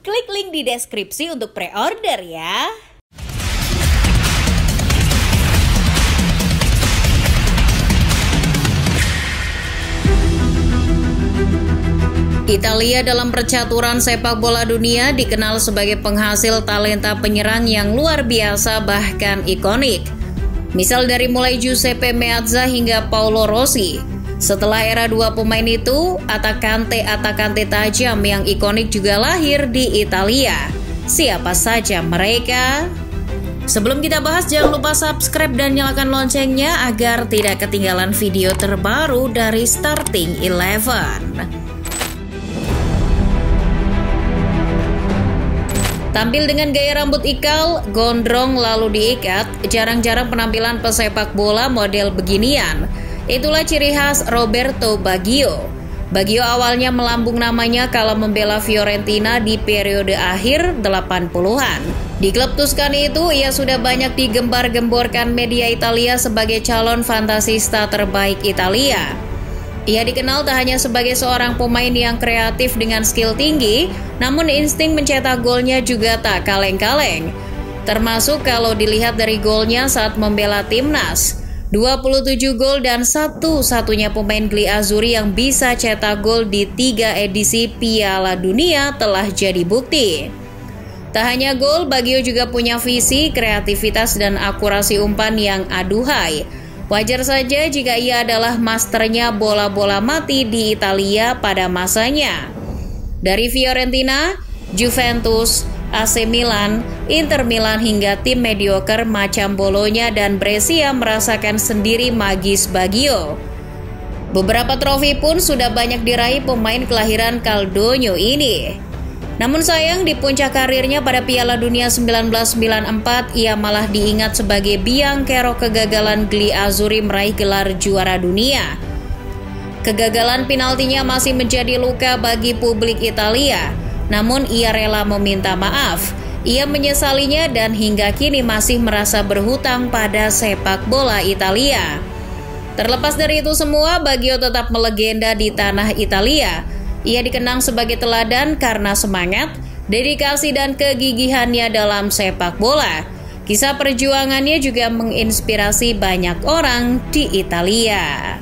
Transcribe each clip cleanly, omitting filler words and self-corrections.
Klik link di deskripsi untuk pre-order ya. Italia dalam percaturan sepak bola dunia dikenal sebagai penghasil talenta penyerang yang luar biasa bahkan ikonik. Misal dari mulai Giuseppe Meazza hingga Paolo Rossi. Setelah era dua pemain itu, atakante tajam yang ikonik juga lahir di Italia. Siapa saja mereka? Sebelum kita bahas, jangan lupa subscribe dan nyalakan loncengnya agar tidak ketinggalan video terbaru dari Starting 11. Tampil dengan gaya rambut ikal, gondrong lalu diikat, jarang-jarang penampilan pesepak bola model beginian. Itulah ciri khas Roberto Baggio. Baggio awalnya melambung namanya kala membela Fiorentina di periode akhir 80-an. Di klub Tuscany itu, ia sudah banyak digembar-gemborkan media Italia sebagai calon fantasista terbaik Italia. Ia dikenal tak hanya sebagai seorang pemain yang kreatif dengan skill tinggi, namun insting mencetak golnya juga tak kaleng-kaleng. Termasuk kalau dilihat dari golnya saat membela timnas. 27 gol dan satu-satunya pemain Gli Azzurri yang bisa cetak gol di 3 edisi Piala Dunia telah jadi bukti. Tak hanya gol, Baggio juga punya visi, kreativitas, dan akurasi umpan yang aduhai. Wajar saja jika ia adalah masternya bola-bola mati di Italia pada masanya. Dari Fiorentina, Juventus, AC Milan, Inter Milan hingga tim mediocre macam Bologna dan Brescia merasakan sendiri magis Baggio. Beberapa trofi pun sudah banyak diraih pemain kelahiran Caldogno ini. Namun sayang di puncak karirnya pada Piala Dunia 1994 ia malah diingat sebagai biang kerok kegagalan Gli Azzurri meraih gelar juara dunia. Kegagalan penaltinya masih menjadi luka bagi publik Italia. Namun ia rela meminta maaf. Ia menyesalinya dan hingga kini masih merasa berhutang pada sepak bola Italia. Terlepas dari itu semua, Baggio tetap melegenda di tanah Italia. Ia dikenang sebagai teladan karena semangat, dedikasi dan kegigihannya dalam sepak bola. Kisah perjuangannya juga menginspirasi banyak orang di Italia.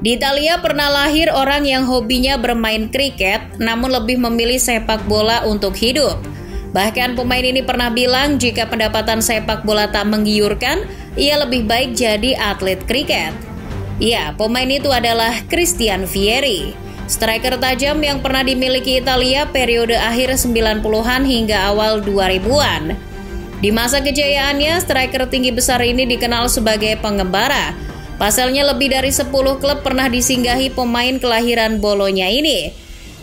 Di Italia pernah lahir orang yang hobinya bermain kriket, namun lebih memilih sepak bola untuk hidup. Bahkan pemain ini pernah bilang jika pendapatan sepak bola tak menggiurkan, ia lebih baik jadi atlet kriket. Ya, pemain itu adalah Christian Vieri, striker tajam yang pernah dimiliki Italia periode akhir 90-an hingga awal 2000-an. Di masa kejayaannya, striker tinggi besar ini dikenal sebagai pengembara. Pasalnya lebih dari 10 klub pernah disinggahi pemain kelahiran Bologna ini.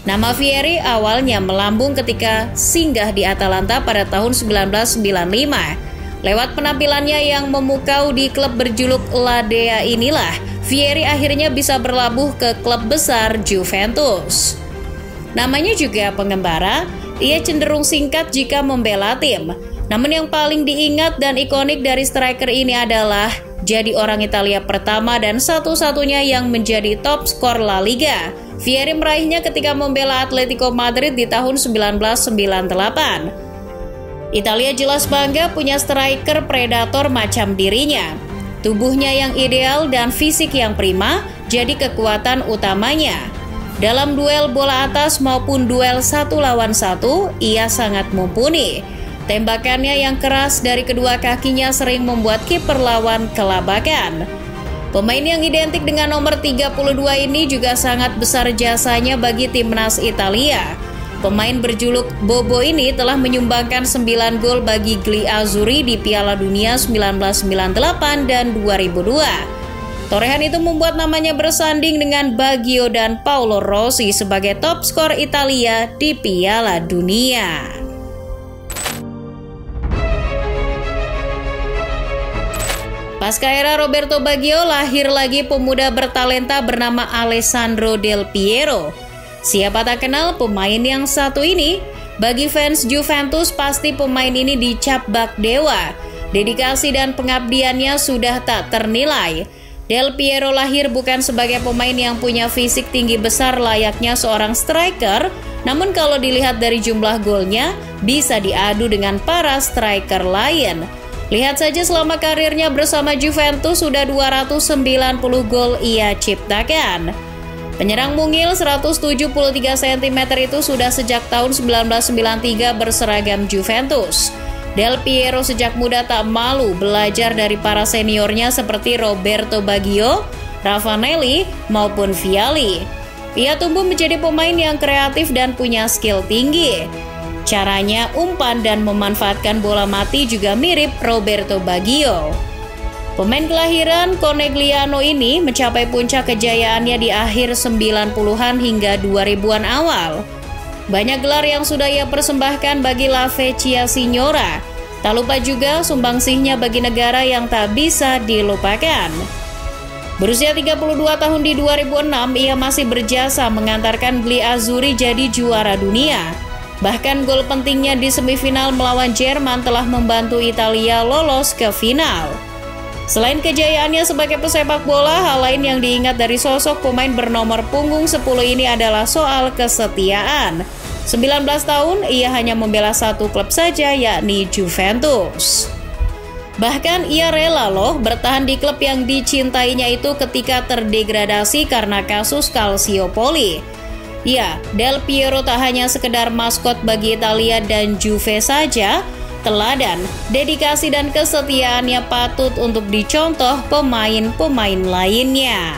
Nama Vieri awalnya melambung ketika singgah di Atalanta pada tahun 1995. Lewat penampilannya yang memukau di klub berjuluk La Dea inilah, Vieri akhirnya bisa berlabuh ke klub besar Juventus. Namanya juga pengembara, ia cenderung singkat jika membela tim. Namun yang paling diingat dan ikonik dari striker ini adalah jadi orang Italia pertama dan satu-satunya yang menjadi top skor La Liga. Vieri meraihnya ketika membela Atletico Madrid di tahun 1998. Italia jelas bangga punya striker predator macam dirinya. Tubuhnya yang ideal dan fisik yang prima jadi kekuatan utamanya. Dalam duel bola atas maupun duel 1 lawan 1, ia sangat mumpuni. Tembakannya yang keras dari kedua kakinya sering membuat kiper lawan kelabakan. Pemain yang identik dengan nomor 32 ini juga sangat besar jasanya bagi timnas Italia. Pemain berjuluk Bobo ini telah menyumbangkan 9 gol bagi Gli Azzurri di Piala Dunia 1998 dan 2002. Torehan itu membuat namanya bersanding dengan Baggio dan Paolo Rossi sebagai top skor Italia di Piala Dunia. Pasca era Roberto Baggio, lahir lagi pemuda bertalenta bernama Alessandro Del Piero. Siapa tak kenal pemain yang satu ini? Bagi fans Juventus, pasti pemain ini dicap bak dewa. Dedikasi dan pengabdiannya sudah tak ternilai. Del Piero lahir bukan sebagai pemain yang punya fisik tinggi besar layaknya seorang striker, namun kalau dilihat dari jumlah golnya, bisa diadu dengan para striker lain. Lihat saja selama karirnya bersama Juventus sudah 290 gol ia ciptakan. Penyerang mungil 173 cm itu sudah sejak tahun 1993 berseragam Juventus. Del Piero sejak muda tak malu belajar dari para seniornya seperti Roberto Baggio, Ravanelli, maupun Vialli. Ia tumbuh menjadi pemain yang kreatif dan punya skill tinggi. Caranya umpan dan memanfaatkan bola mati juga mirip Roberto Baggio. Pemain kelahiran Conegliano ini mencapai puncak kejayaannya di akhir 90-an hingga 2000-an awal. Banyak gelar yang sudah ia persembahkan bagi La Vecchia Signora. Tak lupa juga sumbangsihnya bagi negara yang tak bisa dilupakan. Berusia 32 tahun di 2006, ia masih berjasa mengantarkan Gli Azzurri jadi juara dunia. Bahkan gol pentingnya di semifinal melawan Jerman telah membantu Italia lolos ke final. Selain kejayaannya sebagai pesepak bola, hal lain yang diingat dari sosok pemain bernomor punggung 10 ini adalah soal kesetiaan. 19 tahun, ia hanya membela satu klub saja, yakni Juventus. Bahkan ia rela loh bertahan di klub yang dicintainya itu ketika terdegradasi karena kasus Calciopoli. Ya, Del Piero tak hanya sekedar maskot bagi Italia dan Juve saja, teladan, dedikasi dan kesetiaannya patut untuk dicontoh pemain-pemain lainnya.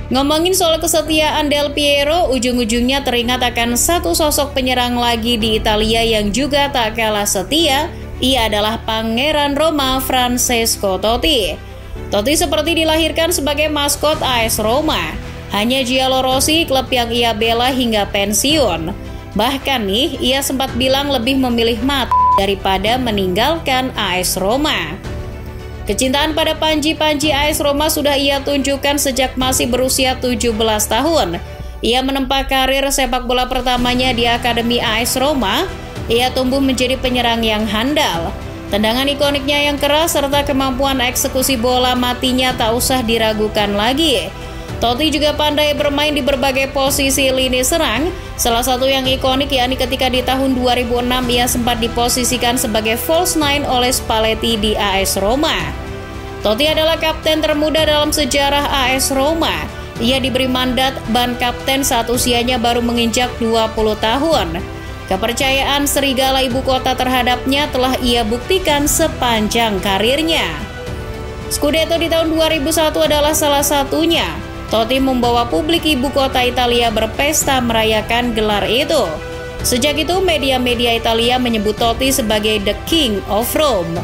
Ngomongin soal kesetiaan Del Piero, ujung-ujungnya teringat akan satu sosok penyerang lagi di Italia yang juga tak kalah setia. Ia adalah Pangeran Roma Francesco Totti. Totti seperti dilahirkan sebagai maskot AS Roma. Hanya Giallorossi klub yang ia bela hingga pensiun. Bahkan nih, ia sempat bilang lebih memilih mati daripada meninggalkan AS Roma. Kecintaan pada panji-panji AS Roma sudah ia tunjukkan sejak masih berusia 17 tahun. Ia menempa karir sepak bola pertamanya di Akademi AS Roma. Ia tumbuh menjadi penyerang yang handal. Tendangan ikoniknya yang keras serta kemampuan eksekusi bola matinya tak usah diragukan lagi. Totti juga pandai bermain di berbagai posisi lini serang. Salah satu yang ikonik yakni ketika di tahun 2006 ia sempat diposisikan sebagai false nine oleh Spalletti di AS Roma. Totti adalah kapten termuda dalam sejarah AS Roma. Ia diberi mandat ban kapten saat usianya baru menginjak 20 tahun. Kepercayaan serigala ibu kota terhadapnya telah ia buktikan sepanjang karirnya. Scudetto di tahun 2001 adalah salah satunya. Totti membawa publik ibu kota Italia berpesta merayakan gelar itu. Sejak itu, media-media Italia menyebut Totti sebagai The King of Rome.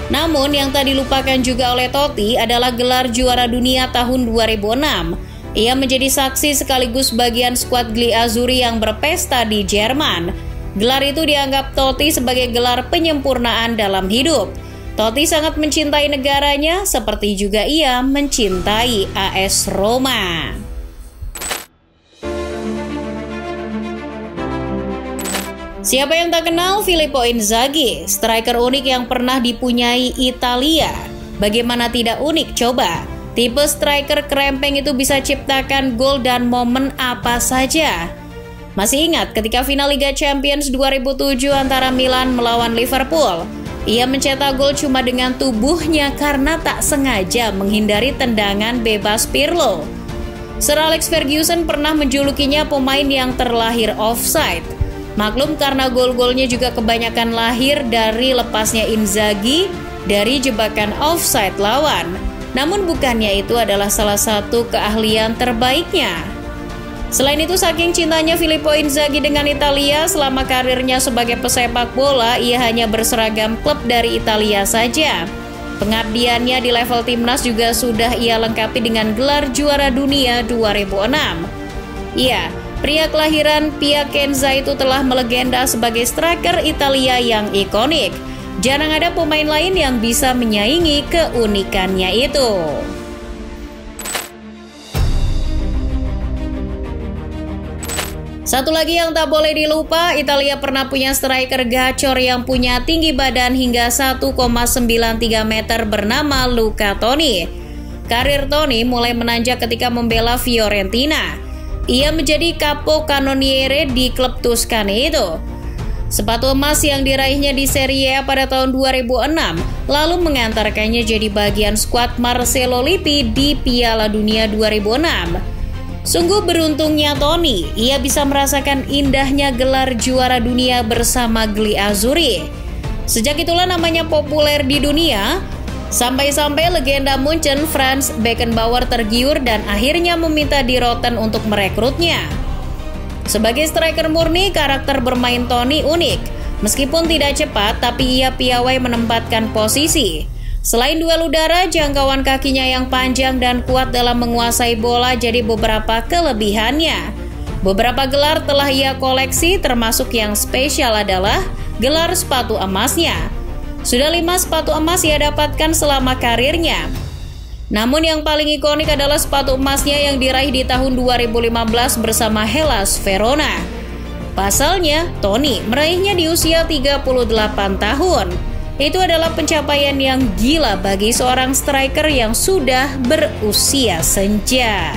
Namun, yang tak dilupakan juga oleh Totti adalah gelar juara dunia tahun 2006. Ia menjadi saksi sekaligus bagian skuad Gli Azzurri yang berpesta di Jerman. Gelar itu dianggap Totti sebagai gelar penyempurnaan dalam hidup. Totti sangat mencintai negaranya seperti juga ia mencintai AS Roma. Siapa yang tak kenal Filippo Inzaghi, striker unik yang pernah dipunyai Italia. Bagaimana tidak unik coba? Tipe striker krempeng itu bisa ciptakan gol dan momen apa saja. Masih ingat ketika final Liga Champions 2007 antara Milan melawan Liverpool? Ia mencetak gol cuma dengan tubuhnya karena tak sengaja menghindari tendangan bebas Pirlo. Sir Alex Ferguson pernah menjulukinya pemain yang terlahir offside. Maklum karena gol-golnya juga kebanyakan lahir dari lepasnya Inzaghi dari jebakan offside lawan. Namun bukannya itu adalah salah satu keahlian terbaiknya. Selain itu, saking cintanya Filippo Inzaghi dengan Italia, selama karirnya sebagai pesepak bola, ia hanya berseragam klub dari Italia saja. Pengabdiannya di level timnas juga sudah ia lengkapi dengan gelar juara dunia 2006. Iya, pria kelahiran Piacenza itu telah melegenda sebagai striker Italia yang ikonik. Jarang ada pemain lain yang bisa menyaingi keunikannya itu. Satu lagi yang tak boleh dilupa, Italia pernah punya striker gacor yang punya tinggi badan hingga 1,93 meter bernama Luca Toni. Karir Toni mulai menanjak ketika membela Fiorentina. Ia menjadi capocannoniere di klub Tuscany itu. Sepatu emas yang diraihnya di Serie A pada tahun 2006 lalu mengantarkannya jadi bagian skuad Marcelo Lippi di Piala Dunia 2006. Sungguh beruntungnya Toni, ia bisa merasakan indahnya gelar juara dunia bersama Gli Azzurri. Sejak itulah namanya populer di dunia, sampai-sampai legenda Munchen Franz Beckenbauer tergiur dan akhirnya meminta Die Roten untuk merekrutnya. Sebagai striker murni, karakter bermain Toni unik. Meskipun tidak cepat, tapi ia piawai menempatkan posisi. Selain duel udara, jangkauan kakinya yang panjang dan kuat dalam menguasai bola jadi beberapa kelebihannya. Beberapa gelar telah ia koleksi, termasuk yang spesial adalah gelar sepatu emasnya. Sudah 5 sepatu emas ia dapatkan selama karirnya. Namun yang paling ikonik adalah sepatu emasnya yang diraih di tahun 2015 bersama Hellas Verona. Pasalnya, Toni meraihnya di usia 38 tahun. Itu adalah pencapaian yang gila bagi seorang striker yang sudah berusia senja.